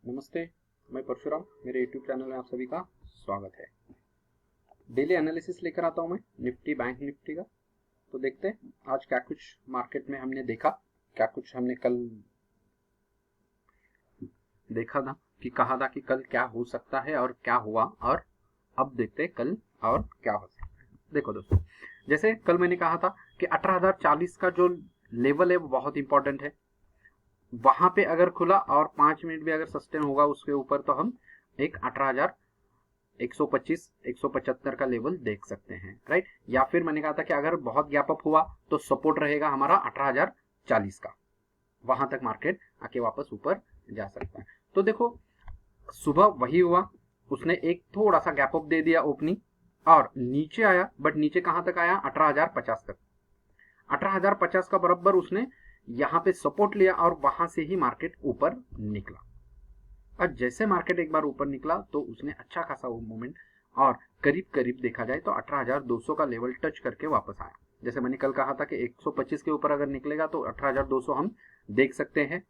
नमस्ते, मैं परशुराम। मेरे यूट्यूब चैनल में आप सभी का स्वागत है। डेली एनालिसिस लेकर आता हूं मैं निफ्टी बैंक निफ्टी का। तो देखते हैं आज क्या कुछ मार्केट में हमने देखा, क्या कुछ हमने कल देखा था कि कहा था कि कल क्या हो सकता है और क्या हुआ, और अब देखते हैं कल और क्या हो सकता है। देखो दोस्तों, जैसे कल मैंने कहा था कि 18,040 का जो लेवल है वो बहुत इंपॉर्टेंट है। वहां पे अगर खुला और 5 मिनट भी अगर सस्टेन होगा उसके ऊपर तो हम एक 18,125 175 का लेवल देख सकते हैं, राइट। या फिर मैंने कहा था कि अगर बहुत गैप अप हुआ तो सपोर्ट रहेगा हमारा 18,040 का, वहां तक मार्केट आके वापस ऊपर जा सकता है। तो देखो, सुबह वही हुआ, उसने एक थोड़ा सा गैप अप दे दिया ओपनिंग और नीचे आया, बट नीचे कहां तक आया? 18,050 तक। 18,050 का बराबर उसने यहां पे सपोर्ट लिया और वहां से ही मार्केट ऊपर निकला। और जैसे मार्केट एक बार ऊपर निकला तो उसने अच्छा खासा मूवमेंट और करीब करीब देखा जाए तो 18,200 का लेवल टच करके वापस आया। जैसे मैंने कल कहा था कि 125 के ऊपर अगर निकलेगा तो 18,200 हम देख सकते हैं।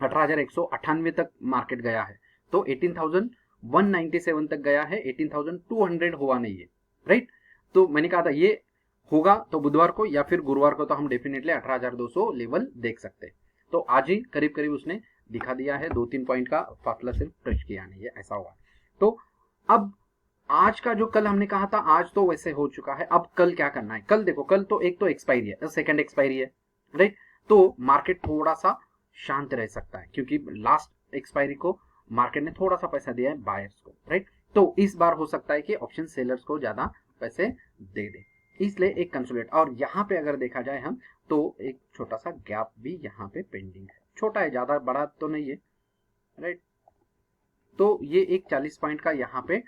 18,198 तक मार्केट गया है, तो 18,197 तक गया है, 18,200 हुआ नहीं है, राइट। तो मैंने कहा था ये होगा तो बुधवार को या फिर गुरुवार को तो हम डेफिनेटली 18,200 लेवल देख सकते हैं। तो आज ही करीब करीब उसने दिखा दिया है, 2-3 पॉइंट का फासला सिर्फ टच किया नहीं है, ऐसा हुआ। तो अब आज का जो कल हमने कहा था, आज तो वैसे हो चुका है। अब कल क्या करना है? कल देखो, कल तो एक तो एक्सपायरी है, सेकंड एक्सपायरी है, राइट। तो मार्केट थोड़ा सा शांत रह सकता है क्योंकि लास्ट एक्सपायरी को मार्केट ने थोड़ा सा पैसा दिया है बायर्स को, राइट। तो इस बार हो सकता है कि ऑप्शन सेलर्स को ज्यादा पैसे दे दे, इसलिए एक कंसोलिडेट। और यहाँ पे अगर देखा जाए हम तो एक छोटा सा गैप भी यहाँ पे पेंडिंग है, छोटा है, ज्यादा बड़ा तो नहीं है, राइट। तो ये एक 40 पॉइंट का यहाँ पे,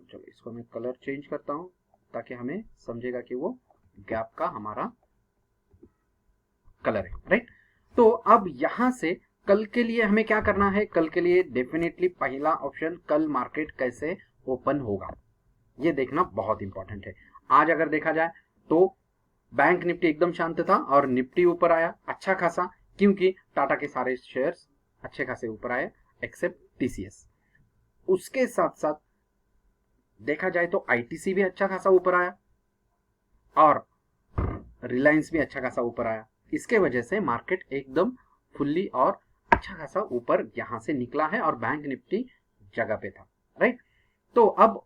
चलो इसको मैं कलर चेंज करता हूं ताकि हमें समझेगा कि वो गैप का हमारा कलर है, राइट। तो अब यहां से कल के लिए हमें क्या करना है? कल के लिए डेफिनेटली पहला ऑप्शन, कल मार्केट कैसे ओपन होगा ये देखना बहुत इंपॉर्टेंट है। आज अगर देखा जाए तो बैंक निफ्टी एकदम शांत था और निफ्टी ऊपर आया अच्छा खासा, क्योंकि टाटा के सारे शेयर्स अच्छे खासे ऊपर आए एक्सेप्ट टीसीएस। उसके साथ साथ देखा जाए तो आईटीसी भी अच्छा खासा ऊपर आया और रिलायंस भी अच्छा खासा ऊपर आया। इसके वजह से मार्केट एकदम फुल्ली और अच्छा खासा ऊपर यहां से निकला है और बैंक निफ्टी जगह पे था, राइट। तो अब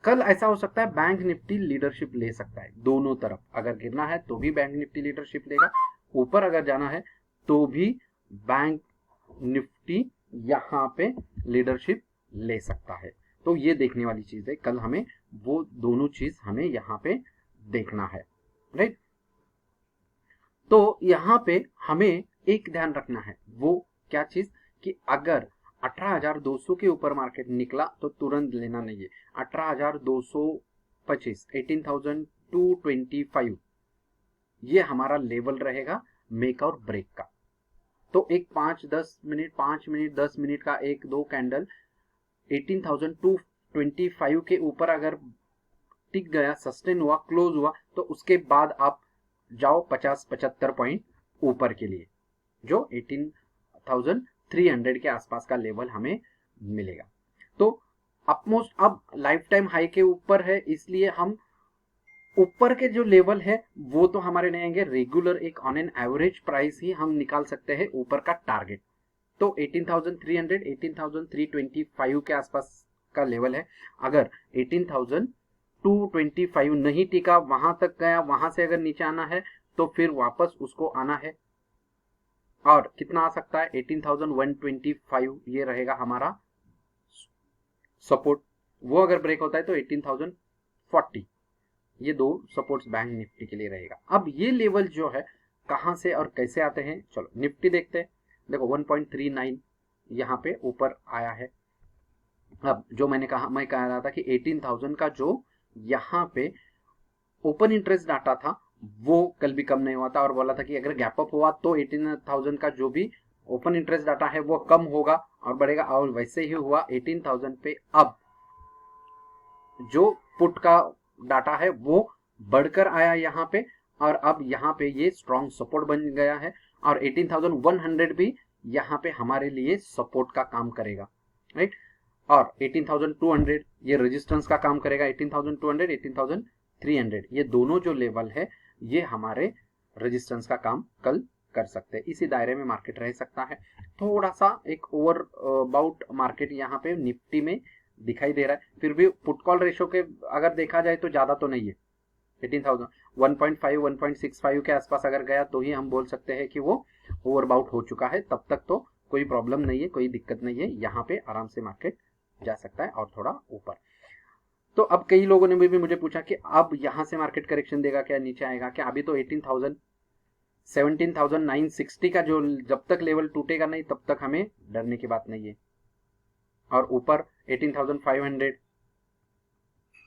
कल ऐसा हो सकता है बैंक निफ्टी लीडरशिप ले सकता है दोनों तरफ। अगर गिरना है तो भी बैंक निफ्टी लीडरशिप लेगा, ऊपर अगर जाना है तो भी बैंक निफ्टी यहां पे लीडरशिप ले सकता है। तो ये देखने वाली चीज है, कल हमें वो दोनों चीज हमें यहाँ पे देखना है, राइट। तो यहाँ पे हमें एक ध्यान रखना है, वो क्या चीज कि अगर 18,200 के ऊपर मार्केट निकला तो तुरंत लेना नहीं है। 18,225 18,225 ये हमारा लेवल रहेगा मेक और ब्रेक का। तो एक 5-10 मिनट 5 मिनट 10 मिनट का एक दो कैंडल 18,225 के ऊपर अगर टिक गया, सस्टेन हुआ, क्लोज हुआ, तो उसके बाद आप जाओ 50-75 पॉइंट ऊपर के लिए, जो 18,300 के आसपास का लेवल हमें मिलेगा। तो अपमोस्ट अब लाइफ टाइम हाई के ऊपर है, इसलिए हम ऊपर के जो लेवल है वो तो हमारे नहीं आएंगे, रेगुलर एक ऑन एन एवरेज प्राइस ही हम निकाल सकते हैं ऊपर का टारगेट। तो 18,300 18,325 के आसपास का लेवल है। अगर 18,225 नहीं टिका, वहां तक गया, वहां से अगर नीचे आना है तो फिर वापस उसको आना है। और कितना आ सकता है? 18,125 ये रहेगा हमारा सपोर्ट। वो अगर ब्रेक होता है तो 18,040, ये दो सपोर्ट्स बैंक निफ्टी के लिए रहेगा। अब ये लेवल जो है कहां से और कैसे आते हैं, चलो निफ्टी देखते हैं। देखो 1.39 यहाँ पे ऊपर आया है। अब जो मैं कह रहा था कि 18,000 का जो यहाँ पे ओपन इंटरेस्ट डाटा था वो कल भी कम नहीं हुआ था, और बोला था कि अगर गैप अप हुआ तो 18,000 का जो भी ओपन इंटरेस्ट डाटा है वो कम होगा और बढ़ेगा, और वैसे ही हुआ 18,000 पे। अब जो पुट का डाटा है वो बढ़कर आया यहाँ पे, और अब यहाँ पे ये स्ट्रॉन्ग सपोर्ट बन गया है, और 18,100 भी यहाँ पे हमारे लिए सपोर्ट का काम करेगा, राइट। और 18,200 ये रेजिस्टेंस का काम करेगा, 18,200 18,300 ये दोनों जो लेवल है ये हमारे रेजिस्टेंस का काम कल कर सकते हैं। इसी दायरे में मार्केट रह सकता है। थोड़ा सा एक ओवर बाउट मार्केट यहाँ पे निफ्टी में दिखाई दे रहा है, फिर भी पुट कॉल रेशो के अगर देखा जाए तो ज्यादा तो नहीं है। 18,000 1.5 1.65 के आसपास अगर गया तो ही हम बोल सकते हैं कि वो ओवरबाउट हो चुका है। तब तक तो कोई प्रॉब्लम नहीं है, कोई दिक्कत नहीं है, यहाँ पे आराम से मार्केट जा सकता है और थोड़ा ऊपर। तो अब कई लोगों ने भी मुझे पूछा कि अब यहाँ से मार्केट करेक्शन देगा क्या, नीचे आएगा क्या? अभी तो 17,960 का जो जब तक लेवल टूटेगा नहीं तब तक हमें डरने की बात नहीं है। और ऊपर 18,500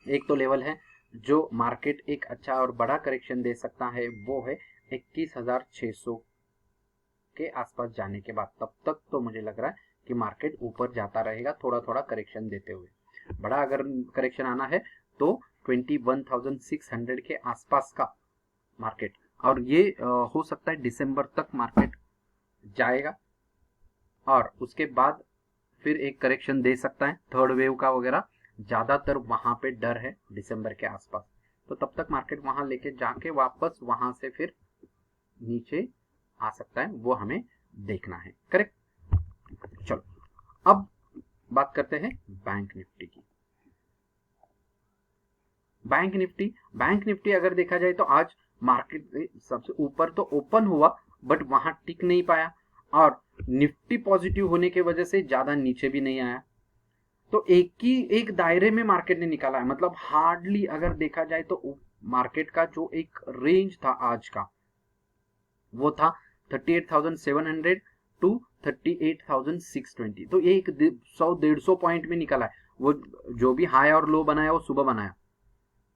एक तो लेवल है जो मार्केट एक अच्छा और बड़ा करेक्शन दे सकता है, वो है 21,600 के आसपास जाने के बाद। तब तक तो मुझे लग रहा है कि मार्केट ऊपर जाता रहेगा थोड़ा थोड़ा करेक्शन देते हुए। बड़ा अगर करेक्शन आना है तो 21,600 के आसपास का मार्केट, और ये हो सकता है दिसंबर तक मार्केट जाएगा और उसके बाद फिर एक करेक्शन दे सकता है थर्ड वेव का वगैरह, ज्यादातर वहां पे डर है दिसंबर के आसपास। तो तब तक मार्केट वहां लेके जाके वापस वहां से फिर नीचे आ सकता है, वो हमें देखना है, करेक्ट। चलो अब बात करते हैं बैंक निफ्टी की। बैंक निफ्टी अगर देखा जाए तो आज मार्केट सबसे ऊपर तो ओपन हुआ बट वहां टिक नहीं पाया, और निफ्टी पॉजिटिव होने की वजह से ज्यादा नीचे भी नहीं आया। तो एक दायरे में मार्केट ने निकाला है, मतलब हार्डली अगर देखा जाए तो मार्केट का जो एक रेंज था आज का वो था 38,700 टू 38,620। तो ये एक 100-150 पॉइंट में निकला है। वो जो भी हाई और लो बनाया वो सुबह बनाया,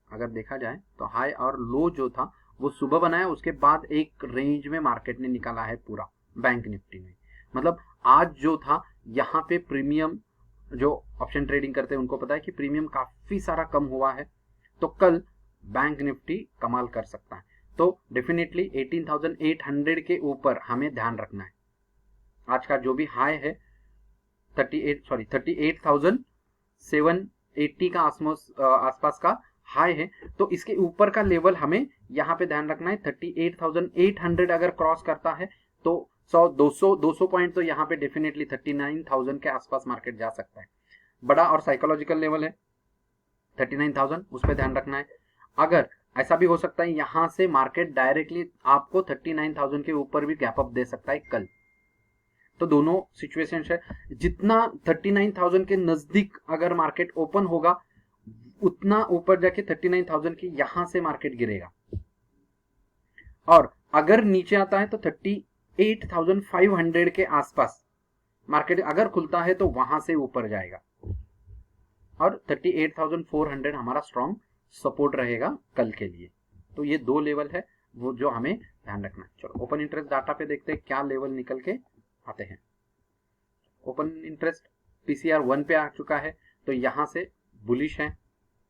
अगर देखा जाए तो हाई और लो जो था वो सुबह बनाया, उसके बाद एक रेंज में मार्केट ने निकाला है पूरा बैंक निफ्टी में। मतलब आज जो था यहाँ पे प्रीमियम, जो ऑप्शन ट्रेडिंग करते हैं उनको पता है कि प्रीमियम काफी सारा कम हुआ है। तो कल बैंक निफ्टी कमाल कर सकता है। तो डेफिनेटली 18,800 के ऊपर हमें ध्यान रखना है। आज का जो भी हाई है 38,780 का आसपास का हाई है, तो इसके ऊपर का लेवल हमें यहाँ पे ध्यान रखना है। 38,800 अगर क्रॉस करता है तो 200 पॉइंट तो यहाँ पे डेफिनेटली 39,000 के आसपास मार्केट जा सकता है। बड़ा और साइकोलॉजिकल लेवल है 39,000, उस पर ध्यान रखना है। अगर ऐसा भी हो सकता है यहां से मार्केट डायरेक्टली आपको 39,000 के ऊपर भी गैप अप दे सकता है कल। तो दोनों सिचुएशन है। जितना 39,000 के नजदीक अगर मार्केट ओपन होगा उतना ऊपर जाके 39,000 की यहां से मार्केट गिरेगा, और अगर नीचे आता है तो 38,500 के आसपास मार्केट अगर खुलता है तो वहां से ऊपर जाएगा, और 38,400 हमारा स्ट्रॉन्ग सपोर्ट रहेगा कल के लिए। तो ये दो लेवल है वो जो हमें ध्यान रखना है। चलो ओपन इंटरेस्ट डाटा पे देखते हैं क्या लेवल निकल के आते हैं। ओपन इंटरेस्ट पीसीआर 1 पे आ चुका है, तो यहां से बुलिश है,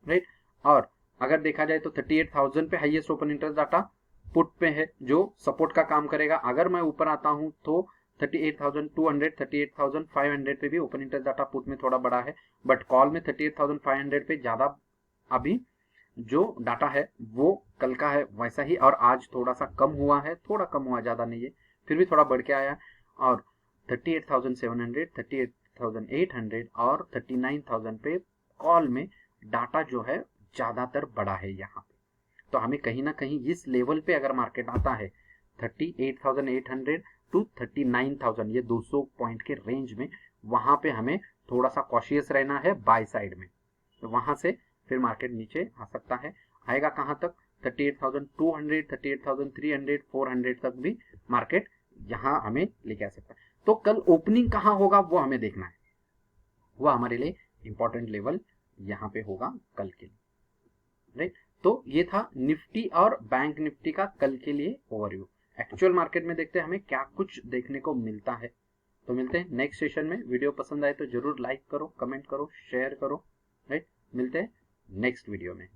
राइट। और अगर देखा जाए तो 38,000 पे highest open interest data put पे है जो सपोर्ट का काम करेगा। अगर मैं ऊपर आता हूं तो 38,200 38,500 पे भी ओपन इंटरेस्ट डाटा पुट में थोड़ा बड़ा है, बट कॉल में 38,500 पे ज्यादा अभी जो डाटा है वो कल का है वैसा ही, और आज थोड़ा सा कम हुआ है, थोड़ा कम हुआ, ज्यादा नहीं है, फिर भी थोड़ा बढ़ के आया। और 38,700 38,800 और 39,000 पे कॉल में डाटा जो है ज्यादातर बड़ा है यहाँ पे। तो हमें कहीं ना कहीं इस लेवल पे अगर मार्केट आता है 38,800 टू 39,000, ये 200 पॉइंट के रेंज में, वहां पे हमें थोड़ा सा कॉशियस रहना है बाय साइड में। तो वहां से फिर मार्केट नीचे आ सकता है। आएगा कहां तक? 38,200 38,300 400 तक भी मार्केट यहां हमें लेके आ सकता है। तो कल ओपनिंग कहां होगा वो हमें देखना है, वो हमारे लिए इंपॉर्टेंट लेवल यहां पे होगा कल के लिए, राइट। तो ये था निफ्टी और बैंक निफ्टी का कल के लिए ओवरव्यू। एक्चुअल मार्केट में देखते हैं हमें क्या कुछ देखने को मिलता है। तो मिलते हैं नेक्स्ट सेशन में। वीडियो पसंद आए तो जरूर लाइक करो, कमेंट करो, शेयर करो, राइट। मिलते हैं नेक्स्ट वीडियो में।